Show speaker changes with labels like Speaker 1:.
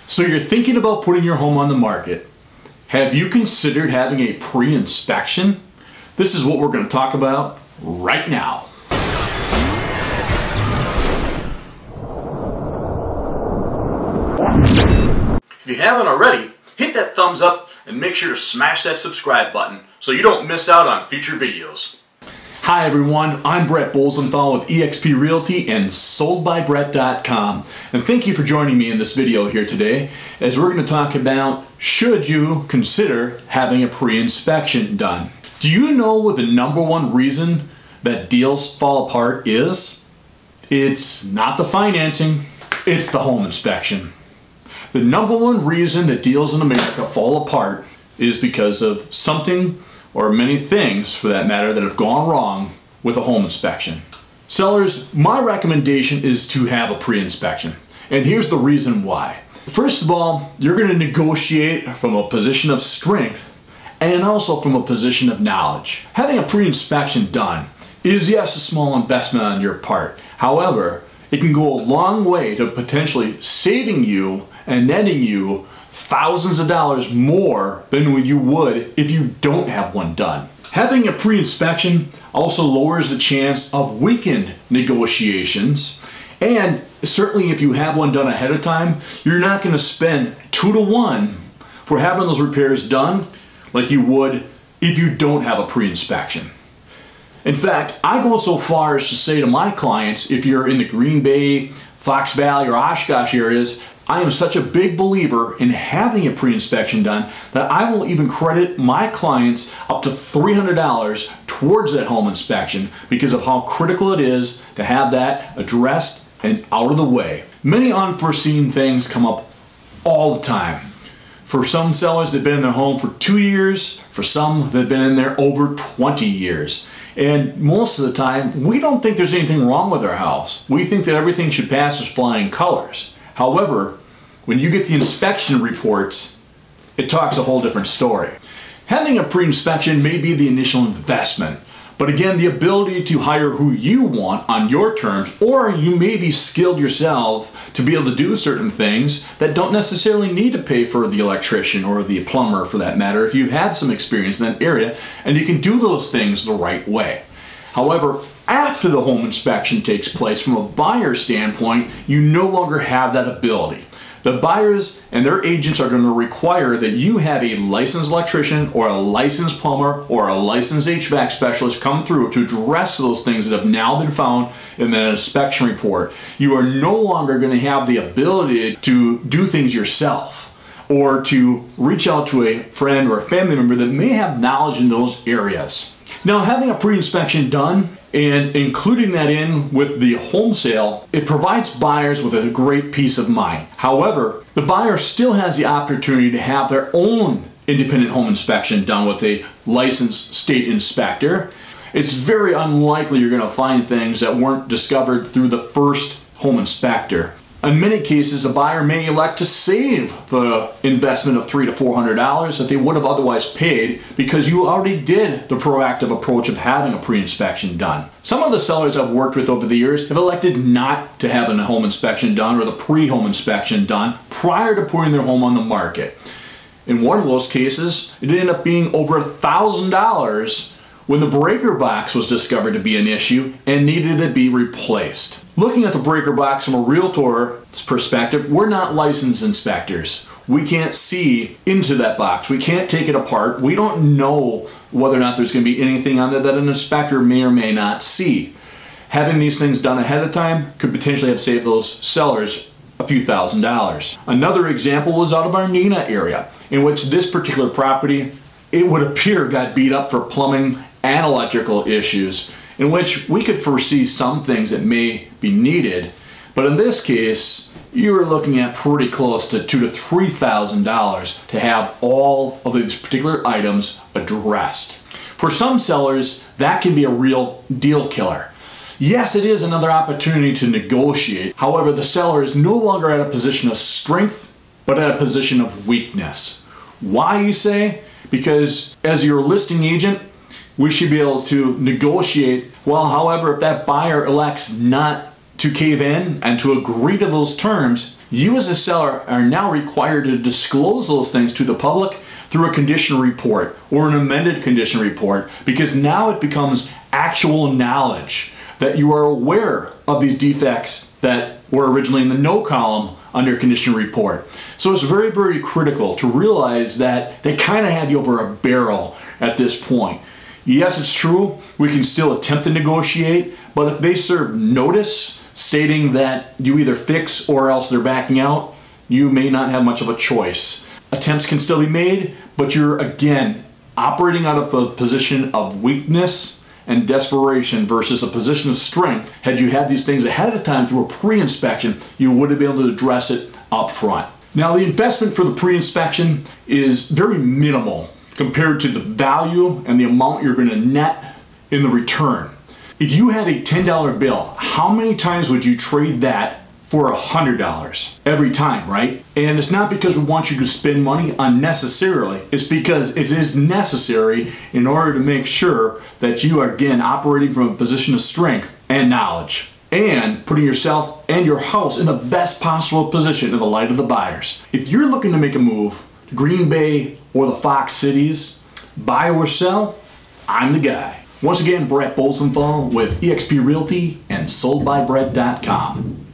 Speaker 1: So you're thinking about putting your home on the market. Have you considered having a pre-inspection? This is what we're going to talk about right now. If you haven't already, hit that thumbs up and make sure to smash that subscribe button so you don't miss out on future videos. Hi everyone, I'm Brett Bolzenthal with eXp Realty and SoldByBrett.com, and thank you for joining me in this video here today as we're going to talk about should you consider having a pre-inspection done. Do you know what the number one reason that deals fall apart is? It's not the financing, it's the home inspection. The number one reason that deals in America fall apart is because of something or many things, for that matter, that have gone wrong with a home inspection. Sellers, my recommendation is to have a pre-inspection. And here's the reason why. First of all, you're going to negotiate from a position of strength and also from a position of knowledge. Having a pre-inspection done is, yes, a small investment on your part. However, it can go a long way to potentially saving you and netting you thousands of dollars more than you would if you don't have one done. Having a pre-inspection also lowers the chance of weekend negotiations, and certainly if you have one done ahead of time, you're not going to spend 2 to 1 for having those repairs done like you would if you don't have a pre-inspection. In fact, I go so far as to say to my clients, if you're in the Green Bay, Fox Valley, or Oshkosh areas, I am such a big believer in having a pre-inspection done that I will even credit my clients up to $300 towards that home inspection because of how critical it is to have that addressed and out of the way. Many unforeseen things come up all the time. For some sellers, they've been in their home for 2 years. For some, they've been in there over 20 years. And most of the time, we don't think there's anything wrong with our house. We think that everything should pass as flying colors. However, when you get the inspection reports, it talks a whole different story. Having a pre-inspection may be the initial investment, but again, the ability to hire who you want on your terms, or you may be skilled yourself to be able to do certain things that don't necessarily need to pay for the electrician or the plumber for that matter if you've had some experience in that area, and you can do those things the right way. However, after the home inspection takes place, from a buyer's standpoint, you no longer have that ability. The buyers and their agents are going to require that you have a licensed electrician or a licensed plumber or a licensed HVAC specialist come through to address those things that have now been found in that inspection report. You are no longer going to have the ability to do things yourself or to reach out to a friend or a family member that may have knowledge in those areas. Now, having a pre-inspection done and including that in with the home sale, it provides buyers with a great peace of mind. However, the buyer still has the opportunity to have their own independent home inspection done with a licensed state inspector. It's very unlikely you're going to find things that weren't discovered through the first home inspector. In many cases, the buyer may elect to save the investment of $300 to $400 that they would have otherwise paid because you already did the proactive approach of having a pre-inspection done. Some of the sellers I've worked with over the years have elected not to have a home inspection done or the pre-home inspection done prior to putting their home on the market. In one of those cases, it ended up being over $1,000 when the breaker box was discovered to be an issue and needed to be replaced. Looking at the breaker box from a realtor's perspective, we're not licensed inspectors. We can't see into that box. We can't take it apart. We don't know whether or not there's going to be anything on there that an inspector may or may not see. Having these things done ahead of time could potentially have saved those sellers a few $1,000s. Another example was out of our Nina area, in which this particular property, it would appear, got beat up for plumbing and electrical issues, in which we could foresee some things that may be needed, but in this case you were looking at pretty close to $2,000 to $3,000 to have all of these particular items addressed. For some sellers, that can be a real deal killer. Yes, it is another opportunity to negotiate. However, the seller is no longer at a position of strength, but at a position of weakness. Why, you say? Because as your listing agent, we should be able to negotiate. Well, however, if that buyer elects not to cave in and to agree to those terms, you as a seller are now required to disclose those things to the public through a condition report or an amended condition report, because now it becomes actual knowledge that you are aware of these defects that were originally in the no column under condition report. So it's very, very critical to realize that they kind of have you over a barrel at this point. Yes, it's true, we can still attempt to negotiate, but if they serve notice stating that you either fix or else they're backing out, you may not have much of a choice. Attempts can still be made, but you're again operating out of a position of weakness and desperation versus a position of strength. Had you had these things ahead of time through a pre-inspection, you would have been able to address it up front. Now, the investment for the pre-inspection is very minimal compared to the value and the amount you're going to net in the return. If you had a $10 bill, how many times would you trade that for $100? Every time, right? And it's not because we want you to spend money unnecessarily. It's because it is necessary in order to make sure that you are, again, operating from a position of strength and knowledge, and putting yourself and your house in the best possible position in the light of the buyers. If you're looking to make a move to Green Bay or the Fox Cities, buy or sell, I'm the guy. Once again, Brett Bolzenthal with eXp Realty and SoldByBrett.com.